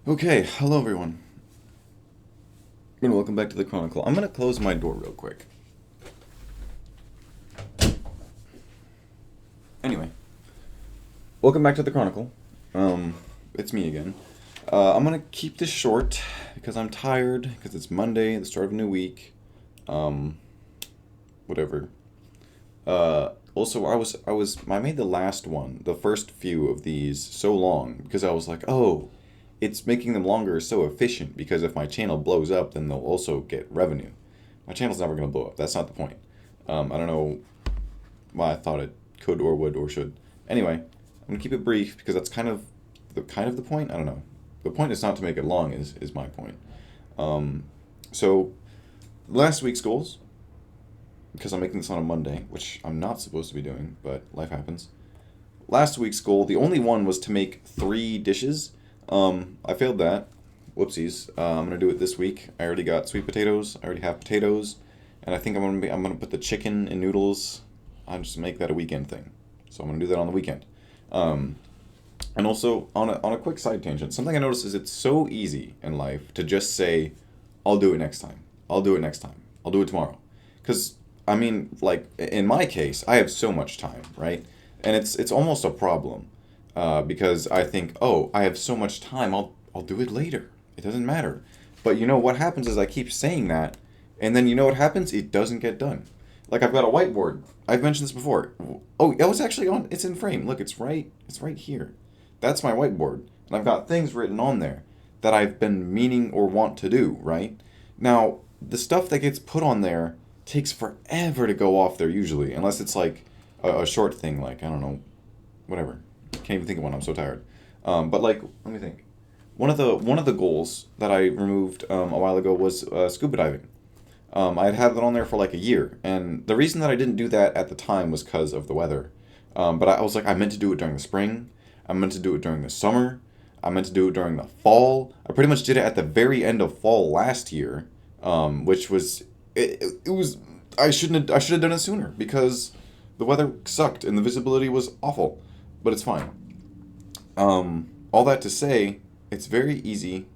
Okay, hello everyone, and welcome back to the Chronicle. I'm gonna close my door real quick. Anyway, welcome back to the Chronicle. It's me again. I'm gonna keep this short because I'm tired, because it's Monday, the start of a new week. Um, Whatever. I made the last one, the first few of these so long because I was like, oh, it's making them longer so efficient because if my channel blows up, then they'll also get revenue. My channel's never gonna blow up. That's not the point. I don't know why I thought it could or would or should. Anyway, I'm gonna keep it brief because that's kind of the point. I don't know. The point is not to make it long. Is my point. Um, so last week's goals, because I'm making this on a Monday, which I'm not supposed to be doing, but life happens. Last week's goal, the only one was to make 3 dishes. I failed that. Whoopsies. I'm gonna do it this week. I already got sweet potatoes. I already have potatoes, and I think I'm gonna put the chicken and noodles. I'll just make that a weekend thing. So I'm gonna do that on the weekend. Um, and also on a quick side tangent, something I noticed is it's so easy in life to just say, "I'll do it next time. I'll do it next time. I'll do it tomorrow," because I mean, like in my case, I have so much time, right? And it's almost a problem, because I think, oh, I have so much time. I'll do it later. It doesn't matter. But you know what happens is I keep saying that, and then you know what happens? It doesn't get done. Like I've got a whiteboard. I've mentioned this before. Oh, it was actually on. It's in frame. Look, it's right. It's right here. That's my whiteboard, and I've got things written on there that I've been meaning or want to do. Right now, the stuff that gets put on there takes forever to go off there usually, unless it's like a short thing, like I don't know, whatever. Can't even think of one. I'm so tired. But like, let me think. One of the goals that I removed a while ago was scuba diving. I had had it on there for like a year, and the reason that I didn't do that at the time was because of the weather. But I was like, I meant to do it during the spring. I meant to do it during the summer. I meant to do it during the fall. I pretty much did it at the very end of fall last year, which was it was I should have done it sooner because the weather sucked and the visibility was awful. But it's fine. All that to say, it's very easy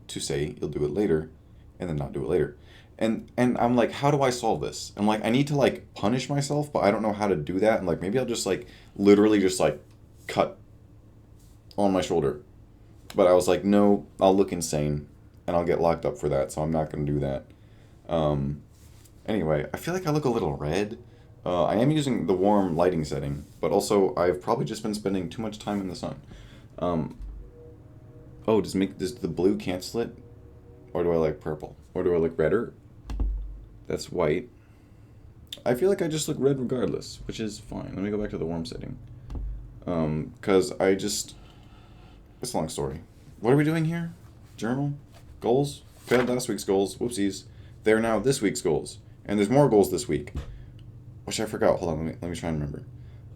to say you'll do it later and then not do it later. And I'm like, how do I solve this? I'm like, I need to like punish myself, but I don't know how to do that. And like maybe I'll just like literally just like cut on my shoulder. But I was like, no, I'll look insane and I'll get locked up for that, so I'm not gonna do that. Um, Anyway, I feel like I look a little red. I am using the warm lighting setting, but also I've probably just been spending too much time in the sun. Um, oh, does the blue cancel it, or do I like purple, or do I look redder? That's white. I feel like I just look red regardless, which is fine. Let me go back to the warm setting. Cause I just it's a long story. What are we doing here? Journal, goals. Failed last week's goals. Whoopsies. They're now this week's goals, and there's more goals this week, which I forgot. Hold on, let me try and remember.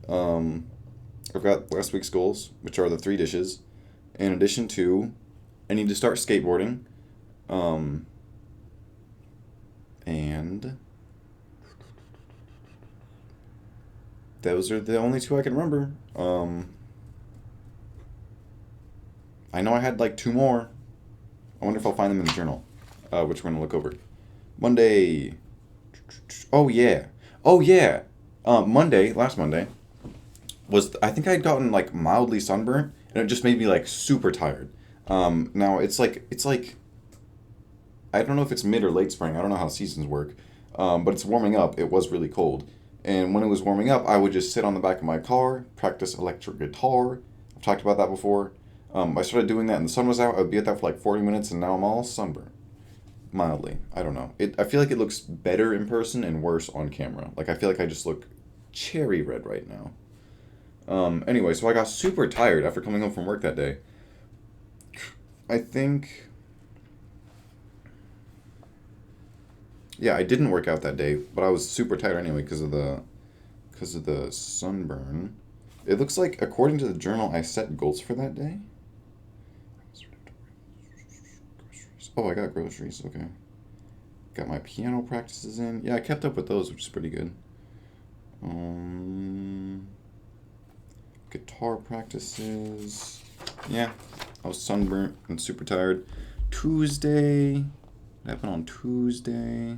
Um, I've got last week's goals, which are the 3 dishes. In addition to, I need to start skateboarding. Um, and those are the only 2 I can remember. I know I had like 2 more. I wonder if I'll find them in the journal, which we're gonna look over. Monday. Oh yeah. Oh yeah. Monday, last Monday, was I think I had gotten like mildly sunburnt, and it just made me like super tired. Now it's like I don't know if it's mid or late spring. I don't know how seasons work, but it's warming up. It was really cold, and when it was warming up, I would just sit on the back of my car, practice electric guitar. I've talked about that before. I started doing that, and the sun was out. I'd be at that for like 40 minutes, and now I'm all sunburnt mildly. I don't know. I feel like it looks better in person and worse on camera. Like I feel like I just look cherry red right now. Anyway, so I got super tired after coming home from work that day. I think, yeah, I didn't work out that day, but I was super tired anyway because of the sunburn. It looks like according to the journal, I set goals for that day. Oh, I got groceries. Okay, got my piano practices in. Yeah, I kept up with those, which is pretty good. Um, Guitar practices. Yeah, I was sunburnt and super tired. Tuesday. What happened on Tuesday?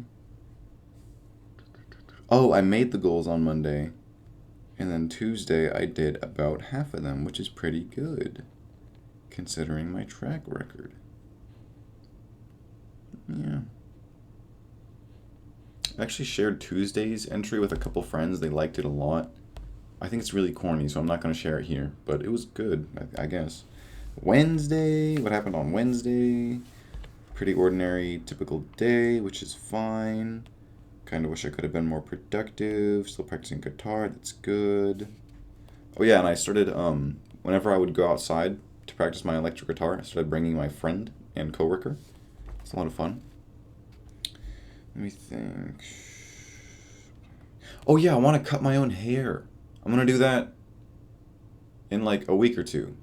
Oh, I made the goals on Monday. And then Tuesday, I did about half of them, which is pretty good, considering my track record. Yeah. I actually shared Tuesday's entry with a couple friends. They liked it a lot. I think it's really corny, so I'm not going to share it here, but it was good, I guess. Wednesday, what happened on Wednesday? Pretty ordinary, typical day, which is fine. Kind of wish I could have been more productive. Still practicing guitar, that's good. Oh yeah, and I started, whenever I would go outside to practice my electric guitar, I started bringing my friend and coworker. It's a lot of fun. Let me think. Oh yeah, I want to cut my own hair. I'm gonna do that in like a week or two.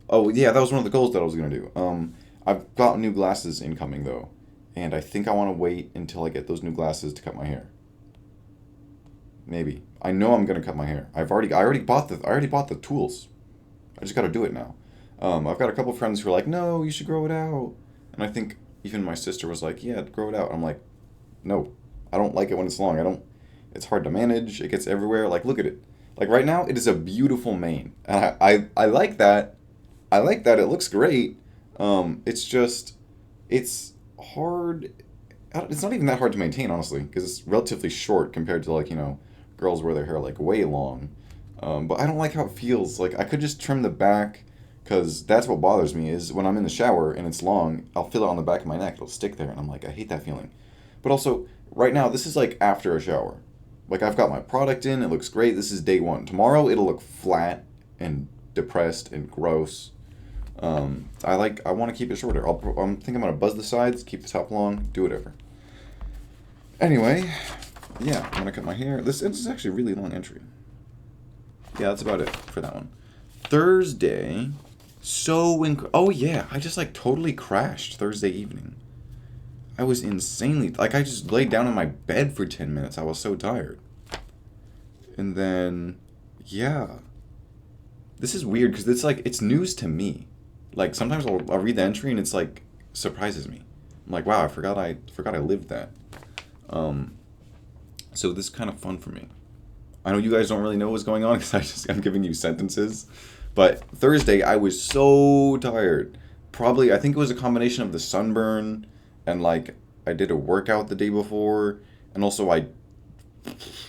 Oh yeah, that was one of the goals that I was gonna do. I've got new glasses incoming though, and I think I want to wait until I get those new glasses to cut my hair. Maybe. I know I'm gonna cut my hair. I already bought the tools. I just gotta do it now. I've got a couple friends who are like, no, you should grow it out, and I think even my sister was like, yeah, grow it out. I'm like, no, I don't like it when it's long. I don't. It's hard to manage. It gets everywhere. Like, look at it. Like right now, it is a beautiful mane, and I like that. I like that. It looks great. It's just, it's hard. It's not even that hard to maintain, honestly, because it's relatively short compared to like girls wear their hair like way long. But I don't like how it feels. Like I could just trim the back, because that's what bothers me is when I'm in the shower and it's long, I'll feel it on the back of my neck. It'll stick there, and I'm like, I hate that feeling. But also, right now, this is like after a shower. Like I've got my product in, it looks great. This is day one. Tomorrow it'll look flat and depressed and gross. I want to keep it shorter. I'm thinking I'm gonna buzz the sides, keep the top long, do whatever. Anyway, yeah, I'm gonna cut my hair. This is actually a really long entry. Yeah, that's about it for that one. Thursday, oh yeah, I just like totally crashed Thursday evening. I was insanely like I just laid down in my bed for 10 minutes. I was so tired. And then yeah. This is weird because it's news to me. Like sometimes I'll read the entry and it's like surprises me. I'm like, wow, I forgot I lived that. Um so this is kind of fun for me. I know you guys don't really know what's going on because I'm giving you sentences. But Thursday I was so tired. Probably I think it was a combination of the sunburn and like I did a workout the day before and also I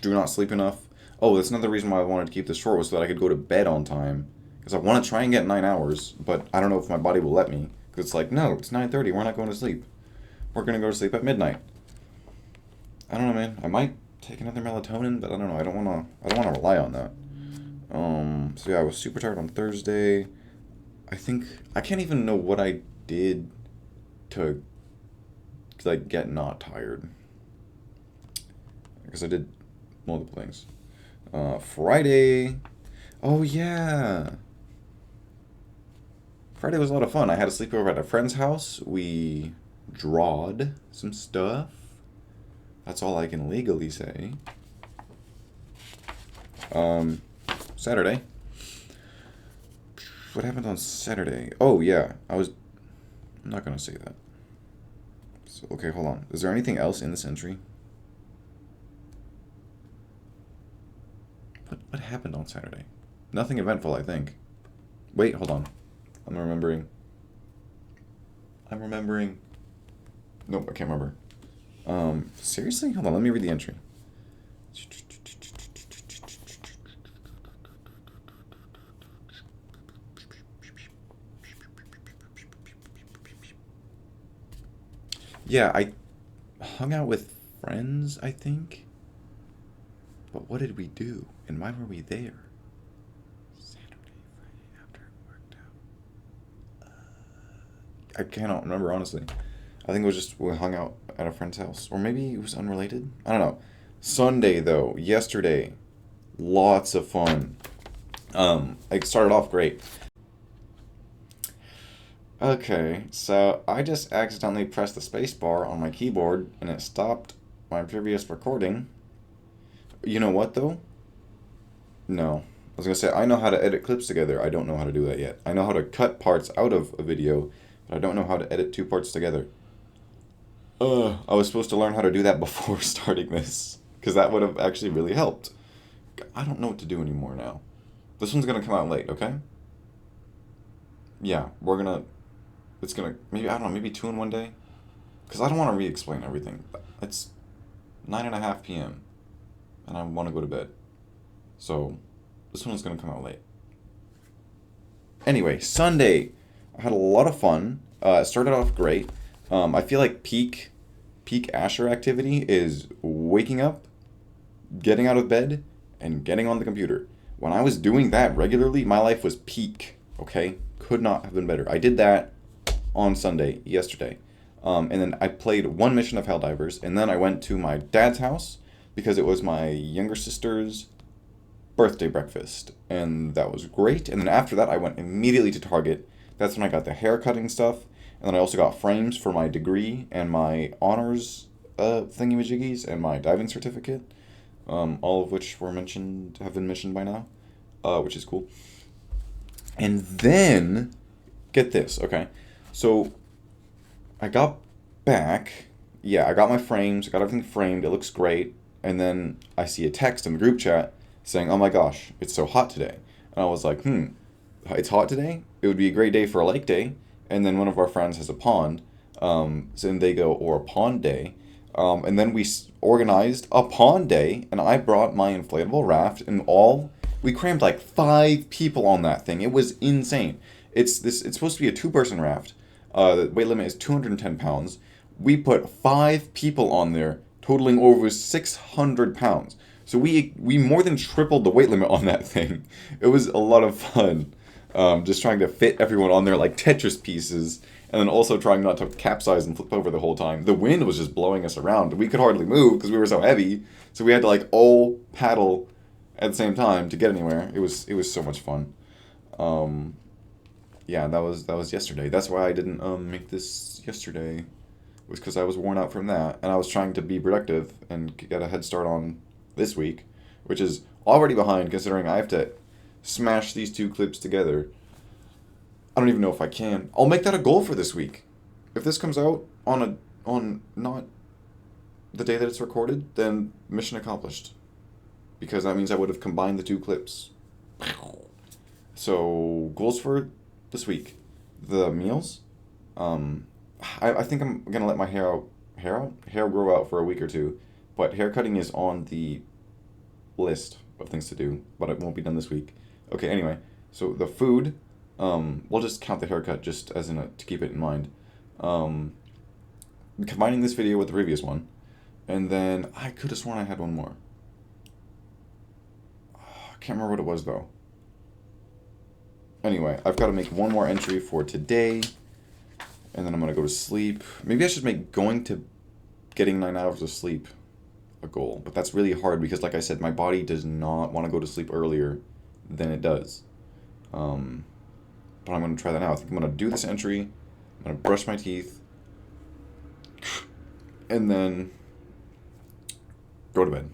do not sleep enough. Oh, that's another reason why I wanted to keep this short was so that I could go to bed on time because I want to try and get 9 hours, but I don't know if my body will let me because it's like no, it's 9:30. We're not going to sleep. We're gonna go to sleep at midnight. I don't know, man. I might take another melatonin, but I don't know. I don't wanna. I don't wanna rely on that. So yeah, I was super tired on Thursday. I think I can't even know what I did to like get not tired because I did multiple things. Friday. Oh yeah. Friday was a lot of fun. I had a sleepover at a friend's house. We drawed some stuff. That's all I can legally say. Um, Saturday. What happened on Saturday? Oh yeah, I'm not gonna say that. So, okay, hold on. Is there anything else in this entry? What happened on Saturday? Nothing eventful, I think. Wait, hold on. I'm remembering. I'm remembering. Nope, I can't remember. Seriously? Hold on, let me read the entry. Yeah, I hung out with friends, I think. But what did we do? And why were we there? Saturday, Friday, after it worked out. I cannot remember, honestly. I think it was just we hung out at a friend's house. Or maybe it was unrelated? I don't know. Sunday, though, yesterday, lots of fun. It started off great. Okay, so I just accidentally pressed the space bar on my keyboard and it stopped my previous recording. You know what, though? No. was gonna say, I know how to edit clips together. I don't know how to do that yet. I know how to cut parts out of a video, but I don't know how to edit two parts together. I was supposed to learn how to do that before starting this, because that would have actually really helped. I don't know what to do anymore now. This one's gonna come out late, okay? Yeah, it's gonna, maybe, I don't know, maybe 2 in one day? Because I don't want to re-explain everything. It's 9:30 p.m. and I want to go to bed. So, this one's gonna come out late. Anyway, Sunday. I had a lot of fun. It started off great. I feel like peak Asher activity is waking up, getting out of bed, and getting on the computer. When I was doing that regularly, my life was peak, okay? Could not have been better. I did that on Sunday, yesterday. And then I played one mission of Helldivers, and then I went to my dad's house because it was my younger sister's birthday breakfast, and that was great. And then after that, I went immediately to Target. That's when I got the hair cutting stuff, and then I also got frames for my degree and my honors thingy-majiggies and my diving certificate, all of which have been mentioned by now, which is cool. And then, get this, okay? So, I got back, yeah, I got my frames, I got everything framed, it looks great, and then I see a text in the group chat saying, oh my gosh, it's so hot today. And I was like, it's hot today? It would be a great day for a lake day. And then one of our friends has a pond, so then they go, or a pond day. And then we organized a pond day, and I brought my inflatable raft, and we crammed like 5 people on that thing. It was insane. It's supposed to be a 2-person raft. The weight limit is 210 pounds. We put 5 people on there, totaling over 600 pounds. So we more than tripled the weight limit on that thing. It was a lot of fun. Just trying to fit everyone on there like Tetris pieces, and then also trying not to capsize and flip over the whole time. The wind was just blowing us around. We could hardly move because we were so heavy. So we had to like all paddle at the same time to get anywhere. It was so much fun. Yeah, that was yesterday. That's why I didn't make this yesterday. It was because I was worn out from that, and I was trying to be productive and get a head start on this week, which is already behind considering I have to smash these 2 clips together. I don't even know if I can. I'll make that a goal for this week. If this comes out on not the day that it's recorded, then mission accomplished. Because that means I would have combined the 2 clips. So, goals for this week. The meals. I think I'm gonna let my hair grow out for a week or 2. But haircutting is on the list of things to do, but it won't be done this week. Okay, anyway, so the food, we'll just count the haircut just as to keep it in mind. Combining this video with the previous one, and then I could have sworn I had one more. I can't remember what it was though. Anyway, I've got to make one more entry for today, and then I'm gonna go to sleep. Maybe I should make getting 9 hours of sleep a goal, but that's really hard because, like I said, my body does not want to go to sleep earlier than it does. But I'm going to try that now. I think I'm going to do this entry, I'm going to brush my teeth, and then go to bed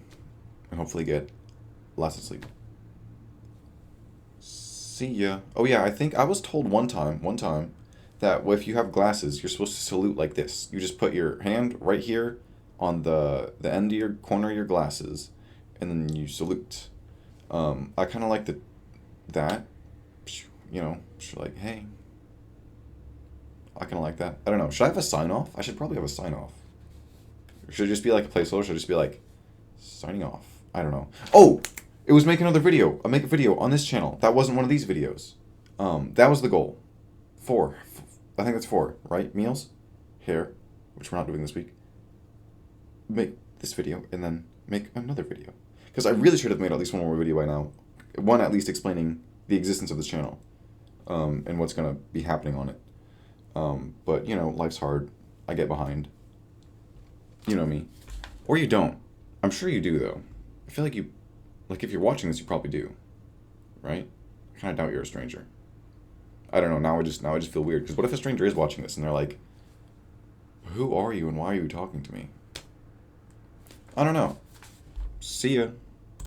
and hopefully get lots of sleep. See ya. Oh yeah, I think I was told one time that if you have glasses, you're supposed to salute like this. You just put your hand right here on the end of your corner of your glasses, and then you salute. I kind of like that, you know, like, hey. I kind of like that. I don't know. Should I have a sign off? I should probably have a sign off. Should it just be like a placeholder? Should it just be like signing off? I don't know. Oh, it was make another video. I'll make a video on this channel. That wasn't one of these videos. That was the goal. 4. I think that's 4, right? Meals, hair, which we're not doing this week. Make this video and then make another video, because I really should have made at least one more video by now, one at least explaining the existence of this channel, and what's gonna be happening on it. But you know, life's hard. I get behind. You know me, or you don't. I'm sure you do though. I feel like if you're watching this, you probably do, right? I kind of doubt you're a stranger. I don't know. Now I just feel weird, because what if a stranger is watching this and they're like, "Who are you and why are you talking to me?" I don't know. See ya.